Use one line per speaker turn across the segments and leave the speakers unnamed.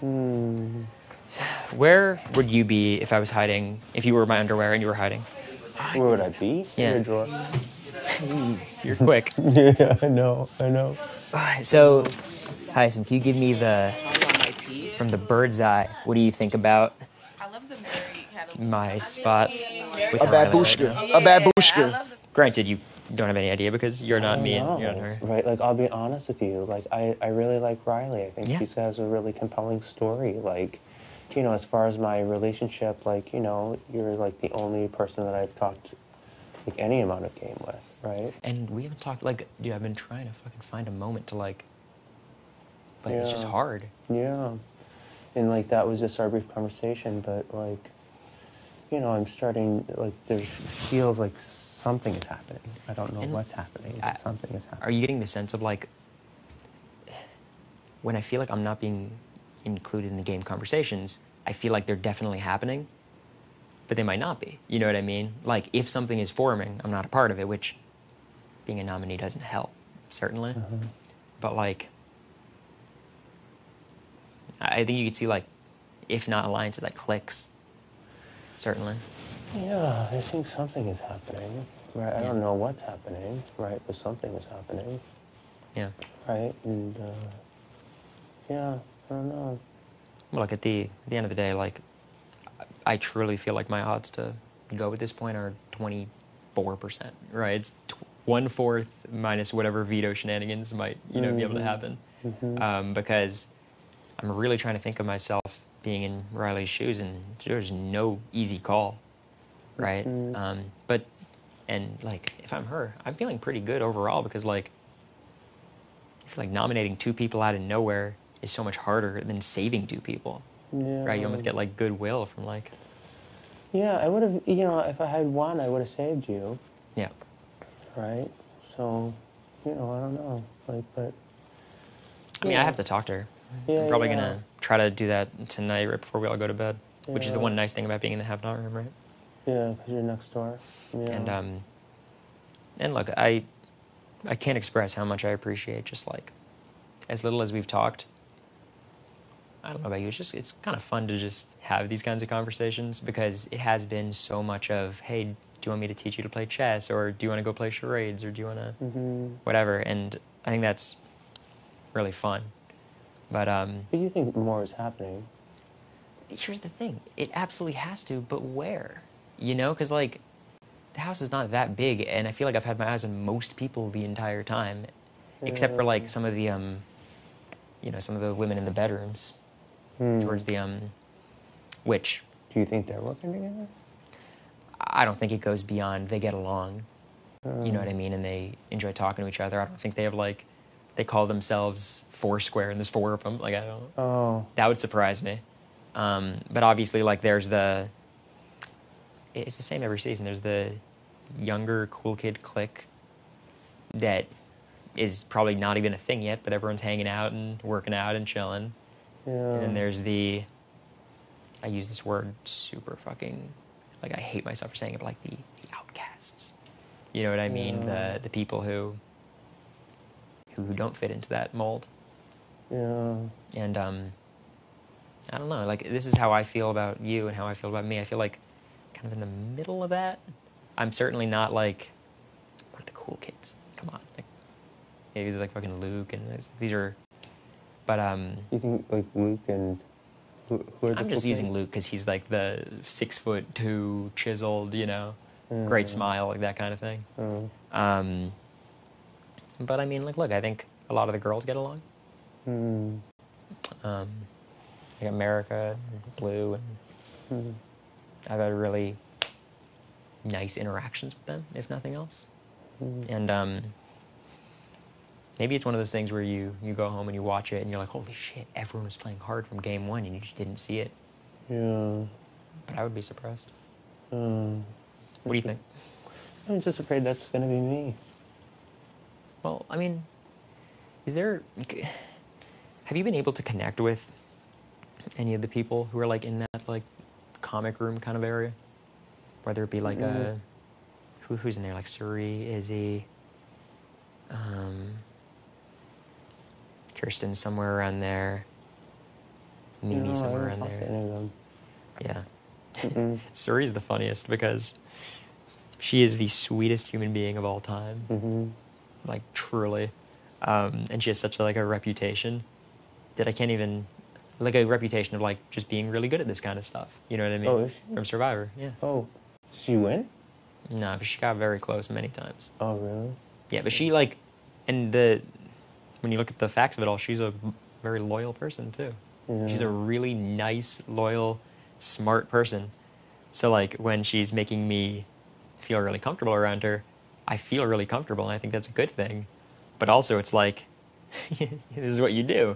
Hmm.
Where would you be if I was hiding, if you were my underwear and you were hiding?
Where would I be?
Yeah.
In your drawer.
You're quick.
Yeah, I know.
So, Hisam, can you give me from the bird's eye, what do you think about my spot with
A
Riley
babushka.
right now?
A babushka.
Granted, you don't have any idea because you're not me and
No,
you're not her.
right? Like, I'll be honest with you. Like, I really like Riley. I think
Yeah.
she has a really compelling story. Like, you know, as far as my relationship, like, you know, you're like the only person that I've talked like any amount of game with, right?
And we haven't talked, like, dude, I've been trying to fucking find a moment to, like, but it's just
Yeah.
hard.
Yeah. And like that was just our brief conversation, but like, you know, I'm starting, like, there feels like something is happening. I don't know
And
what's happening, but something is happening.
Are you getting the sense of, like, when I feel like I'm not being included in the game conversations, I feel like they're definitely happening, but they might not be. You know what I mean? Like, if something is forming, I'm not a part of it, which being a nominee doesn't help, certainly.
Mm-hmm.
But, like, I think you could see, like, if not alliances, like cliques, certainly.
Yeah, I think something is happening, right? I don't know what's happening, right? But something is happening,
Yeah.
right? And yeah, I don't know.
Well, like, at the end of the day, like, I truly feel like my odds to go at this point are 24%, right? It's 1/4 minus whatever veto shenanigans might, you know, be able to happen.
Mm-hmm.
Because I'm really trying to think of myself being in Riley's shoes, and there's no easy call, right?
Mm-hmm.
But, and, like, if I'm her, I'm feeling pretty good overall because, like, I feel like nominating 2 people out of nowhere is so much harder than saving 2 people.
Yeah.
Right, you almost get, like, goodwill from, like...
Yeah, I would have, you know, if I had won, I would have saved you.
Yeah.
Right? So, you know, I don't know. Like, but...
I mean, I have to talk to her.
Yeah,
I'm probably
yeah.
going to try to do that tonight right before we all go to bed, which is the
Yeah.
one nice thing about being in the have-not room, right?
Yeah, because you're next door. Yeah.
And look, I can't express how much I appreciate just, like, as little as we've talked. I don't know about you, it's kind of fun to just have these kinds of conversations because it has been so much of, hey, do you want me to teach you to play chess, or do you want to go play charades, or do you want to whatever, and I think that's really fun. But
you think more is happening?
here's the thing, it absolutely has to, but where? You know, because, like, the house is not that big, and I feel like I've had my eyes on most people the entire time, except for, like, some of the you know, some of the women in the bedrooms towards the which
Do you think they're working together?
I don't think it goes beyond they get along, you know what I mean, and they enjoy talking to each other. I don't think they have, like, they call themselves Foursquare and there's 4 of them. Like, I don't.
Oh.
That would surprise me. But obviously, like, there's it's the same every season. There's the younger cool kid clique that is probably not even a thing yet, but everyone's hanging out and working out and chilling.
Yeah.
And then there's I use this word super fucking, like, I hate myself for saying it, but, like, the outcasts. You know what I mean?
Yeah.
The people who don't fit into that mold.
Yeah.
And I don't know, like, this is how I feel about you and how I feel about me. I feel like kind of in the middle of that. I'm certainly not, like, one of the cool kids. Come on. Like, maybe it's like fucking Luke and these are, but
You think, like, Luke and... Who are the
I'm just
cool
using
kids?
Luke because he's, like, the 6'2", chiseled, you know, great smile, like that kind of thing. But I mean, like, look, I think a lot of the girls get along. Like America, and Blue, and I've had really nice interactions with them, if nothing else. And maybe it's one of those things where you go home and you watch it and you're like, holy shit, everyone was playing hard from game 1 and you just didn't see it.
Yeah.
But I would be surprised.
What
do you think?
I'm just afraid that's going to be me.
Well, I mean, have you been able to connect with any of the people who are, like, in that, like, comic room kind of area? Whether it be, like, who's in there? Like, Suri, Izzy, Kirsten's somewhere around there. maybe
No, I
somewhere
haven't
in
talked to
there.
any of them.
Yeah.
Mm-mm.
Suri's the funniest because she is the sweetest human being of all time.
Mm-hmm.
Like, truly. And she has such a reputation that I can't even, like, a reputation of like just being really good at this kind of stuff. You know what I mean?
Oh, is she?
From Survivor, yeah.
Oh, did she win?
No, but she got very close many times.
Oh, really?
Yeah, but she and when you look at the facts of it all, she's a very loyal person too.
Yeah.
She's a really nice, loyal, smart person. So like when she's making me feel really comfortable around her, I feel really comfortable, and I think that's a good thing. But also, it's like this is what you do.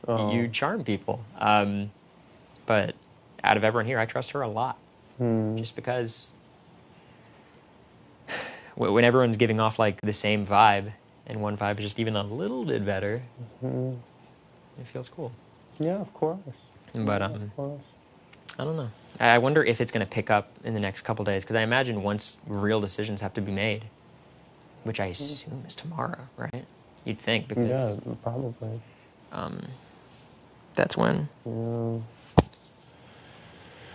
Oh.
You charm people. But out of everyone here, I trust her a lot, just because when everyone's giving off like the same vibe, and one vibe is just even a little bit better, it feels cool.
Yeah, of course.
But
Of course.
I don't know. I wonder if it's going to pick up in the next couple days, because I imagine once real decisions have to be made, which I assume is tomorrow, right? You'd think, because
Yeah, probably.
that's when
Yeah.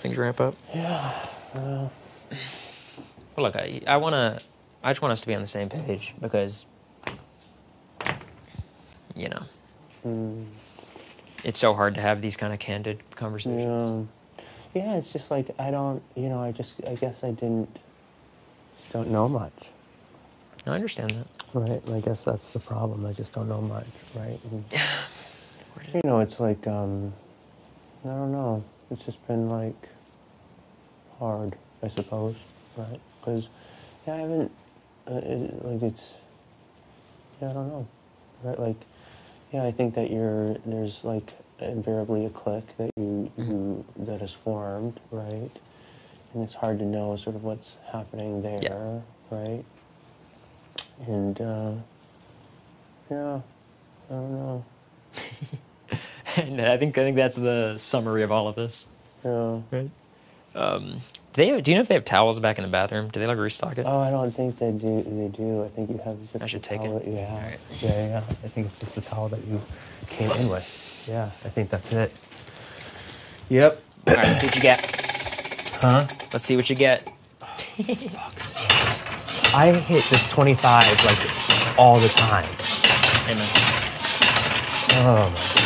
things ramp up.
Yeah.
Well, look, I just want us to be on the same page, because it's so hard to have these kind of candid conversations.
Yeah, it's just like I don't, I guess I just don't know much.
No, I understand that.
Right, and I guess that's the problem. I just don't know much, right? And, it's like, I don't know. It's just been like hard, I suppose, right? Because I haven't, I don't know, right? Like, I think that there's like invariably a clique that that is formed, right? And it's hard to know sort of what's happening there, right? And I don't know.
And I think that's the summary of all of this.
Yeah.
Right. Do you know if they have towels back in the bathroom? Do they like restock it?
Oh, I don't think they do. They do. I think you have just
I should
the
take
towel
it.
that you have.
Right.
Yeah. I think it's just the towel that you came in with. Yeah, I think that's it. Yep.
All right, let's see what you get.
Huh?
Let's see what you get.
I hit this 25 like all the time.
Amen.
Oh my God.